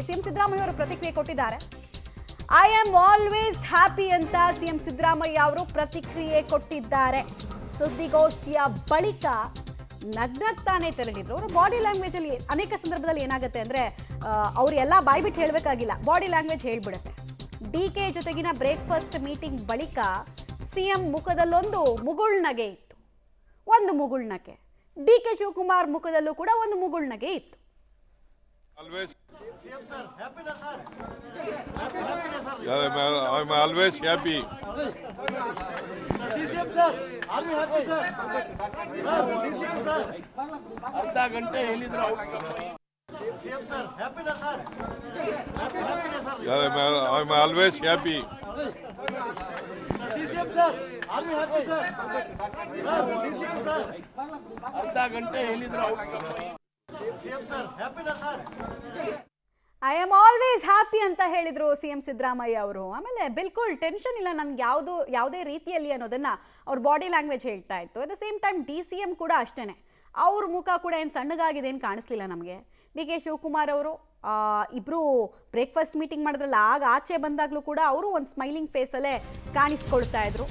ಬಗ್ಗೆ ಸಿಎಂ ಸಿದ್ದರಾಮಯ್ಯ ಅವರು ಪ್ರತಿಕ್ರಿಯೆ ಕೊಟ್ಟಿದ್ದಾರೆ. ಐ ಆಮ್ ಆಲ್ವೇಸ್ ಹ್ಯಾಪಿ ಅಂತ ಸಿಎಂ ಸಿದ್ದರಾಮಯ್ಯ ಅವರು ಪ್ರತಿಕ್ರಿಯೆ ಕೊಟ್ಟಿದ್ದಾರೆ. ಸುದ್ದಿಗೋಷ್ಠಿಯ ಬಳಿಕ ನಗ್ನಗ್ತಾನೆ ತೆರಳಿದ್ರು. ಅವರ ಬಾಡಿ ಲ್ಯಾಂಗ್ವೇಜ್ ಅಲ್ಲಿ ಅನೇಕ ಸಂದರ್ಭದಲ್ಲಿ ಏನಾಗುತ್ತೆ ಅಂದ್ರೆ ಅವರೆಲ್ಲ ಬಾಯ್ ಬಿಟ್ಟು ಹೇಳಬೇಕಾಗಿಲ್ಲ, ಬಾಡಿ ಲ್ಯಾಂಗ್ವೇಜ್ ಹೇಳ್ಬಿಡುತ್ತೆ. ಡಿಕೆ ಜೊತೆಗಿನ ಬ್ರೇಕ್ಫಾಸ್ಟ್ ಮೀಟಿಂಗ್ ಬಳಿಕ ಸಿಎಂ ಮುಖದಲ್ಲೊಂದು ಮುಗುಳ್ನಗೆ ಇತ್ತು. ಒಂದು ಮುಗುಳ್ನಗೆ. ಡಿಕೆ ಶಿವಕುಮಾರ್ ಮುಖದಲ್ಲೂ ಕೂಡ ಒಂದು ಮುಗುಳ್ನಗೆ ಇತ್ತು. I'm always happy. ಅರ್ಧ ಗಂಟೆ ಹೇಳಿದ್ರು. I'm always happy. ಅರ್ಧ ಗಂಟೆ ಹೇಳಿದ್ರು. ಐ ಆಮ್ ಆಲ್ವೇಸ್ ಹ್ಯಾಪಿ ಅಂತ ಹೇಳಿದ್ರು ಸಿಎಂ ಸಿದ್ದರಾಮಯ್ಯ ಅವರು. ಆಮೇಲೆ ಬಿಲ್ಕುಲ್ ಟೆನ್ಷನ್ ಇಲ್ಲ ನನ್ಗೆ ಯಾವುದೇ ರೀತಿಯಲ್ಲಿ ಅನ್ನೋದನ್ನ ಅವ್ರ ಬಾಡಿ ಲ್ಯಾಂಗ್ವೇಜ್ ಹೇಳ್ತಾ ಇತ್ತು. At the same time DCM ಕೂಡ ಅಷ್ಟೇನೆ, ಅವ್ರ ಮುಖ ಕೂಡ ಏನು ಸಣ್ಣಗಾಗಿದೆ ಏನು ಕಾಣಿಸ್ಲಿಲ್ಲ ನಮಗೆ. ಡಿಕೆ ಶಿವಕುಮಾರ್ ಅವರು ಇಬ್ರು ಬ್ರೇಕ್ಫಾಸ್ಟ್ ಮೀಟಿಂಗ್ ಮಾಡಿದ್ರಲ್ಲ, ಆಗ ಆಚೆ ಬಂದಾಗಲೂ ಕೂಡ ಅವರು ಒಂದು ಸ್ಮೈಲಿಂಗ್ ಫೇಸಲ್ಲೇ ಕಾಣಿಸ್ಕೊಳ್ತಾ ಇದ್ರು.